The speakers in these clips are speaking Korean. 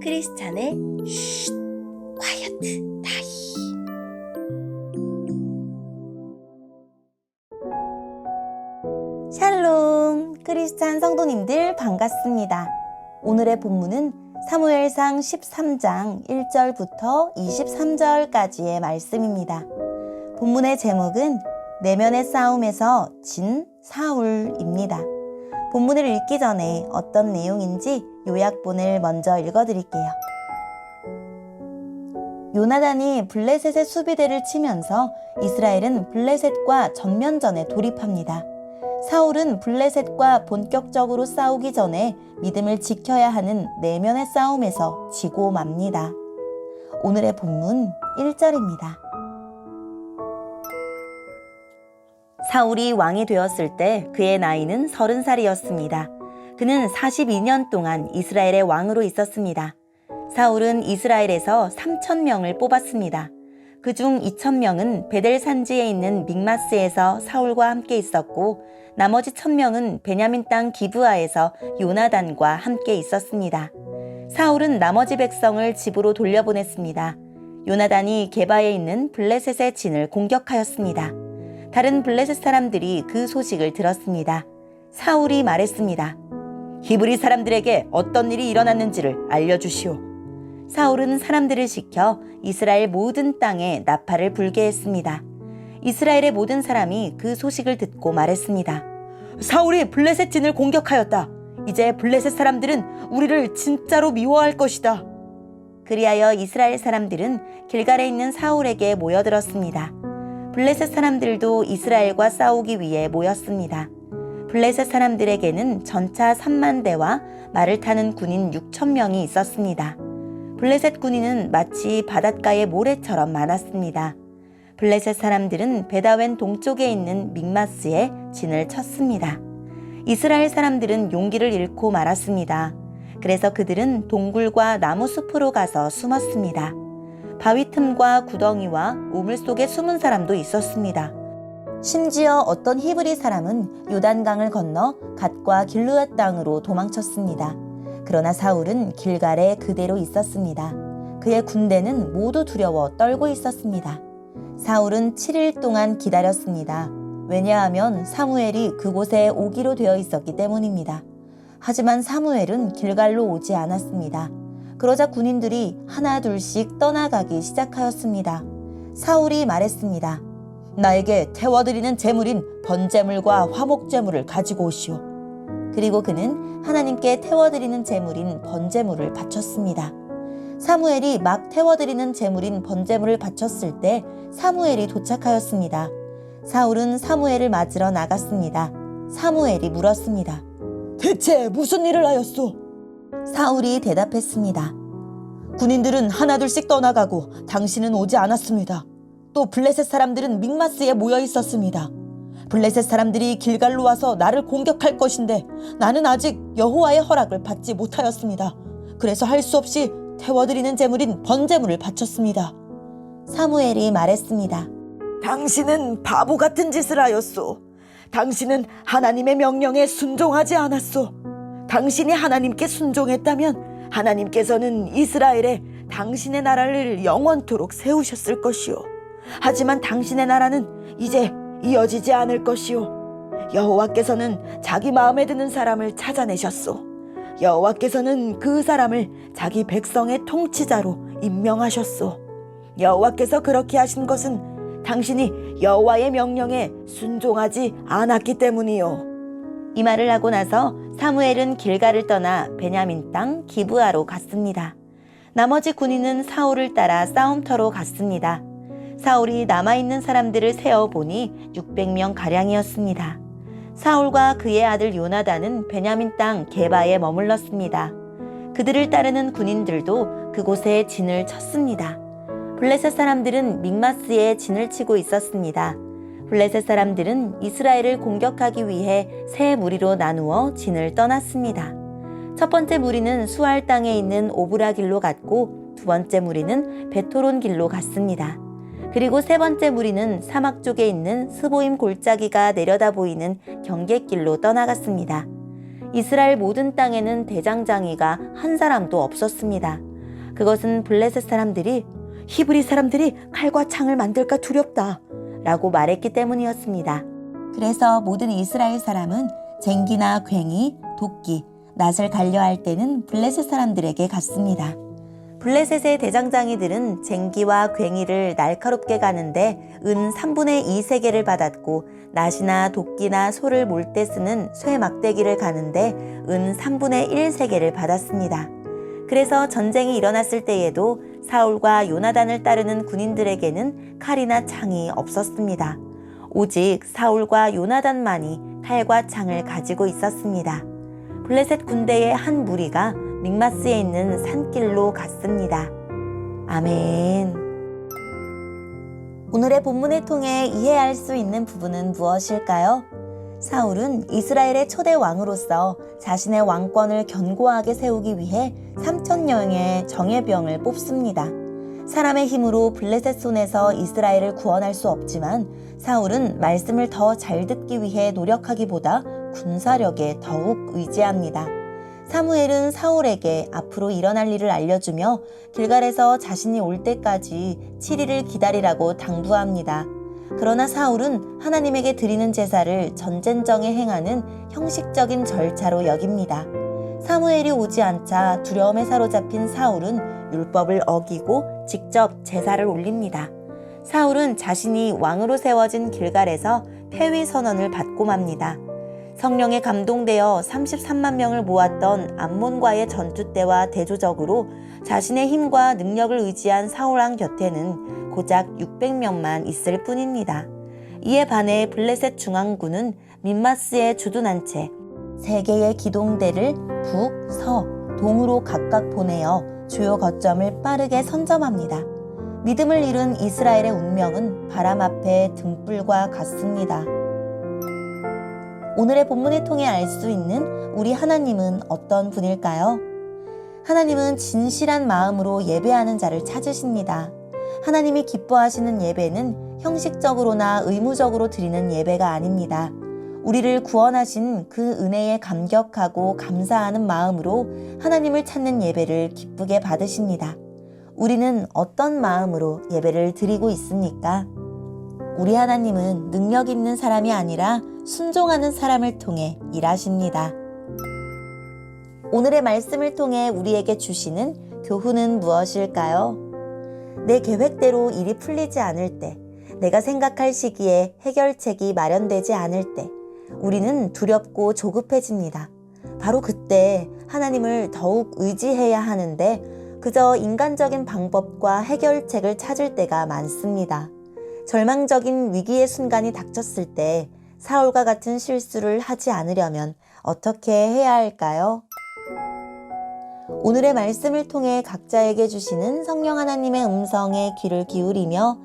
크리스찬의 쉿 콰이어트 타임. 샬롬 크리스찬 성도님들 반갑습니다. 오늘의 본문은 사무엘상 13장 1절부터 23절까지의 말씀입니다. 본문의 제목은 내면의 싸움에서 진 사울입니다. 본문을 읽기 전에 어떤 내용인지 요약본을 먼저 읽어드릴게요. 요나단이 블레셋의 수비대를 치면서 이스라엘은 블레셋과 전면전에 돌입합니다. 사울은 블레셋과 본격적으로 싸우기 전에 믿음을 지켜야 하는 내면의 싸움에서 지고 맙니다. 오늘의 본문 1절입니다. 사울이 왕이 되었을 때 그의 나이는 30살이었습니다. 그는 42년 동안 이스라엘의 왕으로 있었습니다. 사울은 이스라엘에서 3,000명을 뽑았습니다. 그중 2,000명은 베델 산지에 있는 믹마스에서 사울과 함께 있었고 나머지 1,000명은 베냐민 땅 기브아에서 요나단과 함께 있었습니다. 사울은 나머지 백성을 집으로 돌려보냈습니다. 요나단이 게바에 있는 블레셋의 진을 공격하였습니다. 다른 블레셋 사람들이 그 소식을 들었습니다. 사울이 말했습니다. 히브리 사람들에게 어떤 일이 일어났는지를 알려주시오. 사울은 사람들을 시켜 이스라엘 모든 땅에 나팔을 불게 했습니다. 이스라엘의 모든 사람이 그 소식을 듣고 말했습니다. 사울이 블레셋 진을 공격하였다. 이제 블레셋 사람들은 우리를 진짜로 미워할 것이다. 그리하여 이스라엘 사람들은 길갈에 있는 사울에게 모여들었습니다. 블레셋 사람들도 이스라엘과 싸우기 위해 모였습니다. 블레셋 사람들에게는 전차 3만 대와 말을 타는 군인 6,000명이 있었습니다. 블레셋 군인은 마치 바닷가의 모래처럼 많았습니다. 블레셋 사람들은 베다웬 동쪽에 있는 믹마스에 진을 쳤습니다. 이스라엘 사람들은 용기를 잃고 말았습니다. 그래서 그들은 동굴과 나무 숲으로 가서 숨었습니다. 바위 틈과 구덩이와 우물 속에 숨은 사람도 있었습니다. 심지어 어떤 히브리 사람은 요단강을 건너 갓과 길르앗 땅으로 도망쳤습니다. 그러나 사울은 길갈에 그대로 있었습니다. 그의 군대는 모두 두려워 떨고 있었습니다. 사울은 7일 동안 기다렸습니다. 왜냐하면 사무엘이 그곳에 오기로 되어 있었기 때문입니다. 하지만 사무엘은 길갈로 오지 않았습니다. 그러자 군인들이 하나 둘씩 떠나가기 시작하였습니다. 사울이 말했습니다. 나에게 태워드리는 제물인 번제물과 화목제물을 가지고 오시오. 그리고 그는 하나님께 태워드리는 제물인 번제물을 바쳤습니다. 사무엘이 막 태워드리는 제물인 번제물을 바쳤을 때 사무엘이 도착하였습니다. 사울은 사무엘을 맞으러 나갔습니다. 사무엘이 물었습니다. 대체 무슨 일을 하였소? 사울이 대답했습니다. 군인들은 하나둘씩 떠나가고 당신은 오지 않았습니다. 또 블레셋 사람들은 믹마스에 모여 있었습니다. 블레셋 사람들이 길갈로 와서 나를 공격할 것인데 나는 아직 여호와의 허락을 받지 못하였습니다. 그래서 할 수 없이 태워드리는 제물인 번제물을 바쳤습니다. 사무엘이 말했습니다. 당신은 바보 같은 짓을 하였소. 당신은 하나님의 명령에 순종하지 않았소. 당신이 하나님께 순종했다면 하나님께서는 이스라엘에 당신의 나라를 영원토록 세우셨을 것이오. 하지만 당신의 나라는 이제 이어지지 않을 것이오. 여호와께서는 자기 마음에 드는 사람을 찾아내셨소. 여호와께서는 그 사람을 자기 백성의 통치자로 임명하셨소. 여호와께서 그렇게 하신 것은 당신이 여호와의 명령에 순종하지 않았기 때문이요. 이 말을 하고 나서 사무엘은 길갈을 떠나 베냐민 땅 기브아로 갔습니다. 나머지 군인은 사울을 따라 싸움터로 갔습니다. 사울이 남아있는 사람들을 세어보니 600명 가량이었습니다. 사울과 그의 아들 요나단은 베냐민 땅 게바에 머물렀습니다. 그들을 따르는 군인들도 그곳에 진을 쳤습니다. 블레셋 사람들은 믹마스에 진을 치고 있었습니다. 블레셋 사람들은 이스라엘을 공격하기 위해 세 무리로 나누어 진을 떠났습니다. 첫 번째 무리는 수알 땅에 있는 오브라 길로 갔고 두 번째 무리는 베토론 길로 갔습니다. 그리고 세 번째 무리는 사막 쪽에 있는 스보임 골짜기가 내려다 보이는 경계길로 떠나갔습니다. 이스라엘 모든 땅에는 대장장이가 한 사람도 없었습니다. 그것은 블레셋 사람들이 히브리 사람들이 칼과 창을 만들까 두렵다 라고 말했기 때문이었습니다. 그래서 모든 이스라엘 사람은 쟁기나 괭이, 도끼, 낫을 갈려할 때는 블레셋 사람들에게 갔습니다. 블레셋의 대장장이들은 쟁기와 괭이를 날카롭게 가는데 은 3분의 2 세겔을 받았고 낫이나 도끼나 소를 몰 때 쓰는 쇠 막대기를 가는데 은 3분의 1 세겔을 받았습니다. 그래서 전쟁이 일어났을 때에도 사울과 요나단을 따르는 군인들에게는 칼이나 창이 없었습니다. 오직 사울과 요나단만이 칼과 창을 가지고 있었습니다. 블레셋 군대의 한 무리가 믹마스에 있는 산길로 갔습니다. 아멘. 오늘의 본문을 통해 이해할 수 있는 부분은 무엇일까요? 사울은 이스라엘의 초대 왕으로서 자신의 왕권을 견고하게 세우기 위해 3,000명의 정예병을 뽑습니다. 사람의 힘으로 블레셋 손에서 이스라엘을 구원할 수 없지만 사울은 말씀을 더 잘 듣기 위해 노력하기보다 군사력에 더욱 의지합니다. 사무엘은 사울에게 앞으로 일어날 일을 알려주며 길갈에서 자신이 올 때까지 7일을 기다리라고 당부합니다. 그러나 사울은 하나님에게 드리는 제사를 전쟁정에 행하는 형식적인 절차로 여깁니다. 사무엘이 오지 않자 두려움에 사로잡힌 사울은 율법을 어기고 직접 제사를 올립니다. 사울은 자신이 왕으로 세워진 길갈에서 폐위 선언을 받고 맙니다. 성령에 감동되어 33만 명을 모았던 암몬과의 전투 때와 대조적으로 자신의 힘과 능력을 의지한 사울 왕 곁에는 고작 600명만 있을 뿐입니다. 이에 반해 블레셋 중앙군은 밋마스에 주둔한 채 3개의 기동대를 북, 서, 동으로 각각 보내어 주요 거점을 빠르게 선점합니다. 믿음을 잃은 이스라엘의 운명은 바람 앞에 등불과 같습니다. 오늘의 본문을 통해 알 수 있는 우리 하나님은 어떤 분일까요? 하나님은 진실한 마음으로 예배하는 자를 찾으십니다. 하나님이 기뻐하시는 예배는 형식적으로나 의무적으로 드리는 예배가 아닙니다. 우리를 구원하신 그 은혜에 감격하고 감사하는 마음으로 하나님을 찾는 예배를 기쁘게 받으십니다. 우리는 어떤 마음으로 예배를 드리고 있습니까? 우리 하나님은 능력 있는 사람이 아니라 순종하는 사람을 통해 일하십니다. 오늘의 말씀을 통해 우리에게 주시는 교훈은 무엇일까요? 내 계획대로 일이 풀리지 않을 때, 내가 생각할 시기에 해결책이 마련되지 않을 때, 우리는 두렵고 조급해집니다. 바로 그때 하나님을 더욱 의지해야 하는데 그저 인간적인 방법과 해결책을 찾을 때가 많습니다. 절망적인 위기의 순간이 닥쳤을 때 사울과 같은 실수를 하지 않으려면 어떻게 해야 할까요? 오늘의 말씀을 통해 각자에게 주시는 성령 하나님의 음성에 귀를 기울이며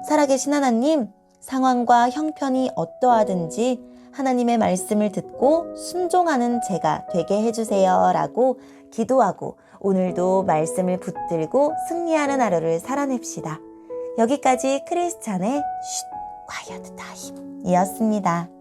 살아계신 하나님, 상황과 형편이 어떠하든지 하나님의 말씀을 듣고 순종하는 제가 되게 해주세요 라고 기도하고 오늘도 말씀을 붙들고 승리하는 하루를 살아냅시다. 여기까지 크리스찬의 쉿, quiet time 이었습니다.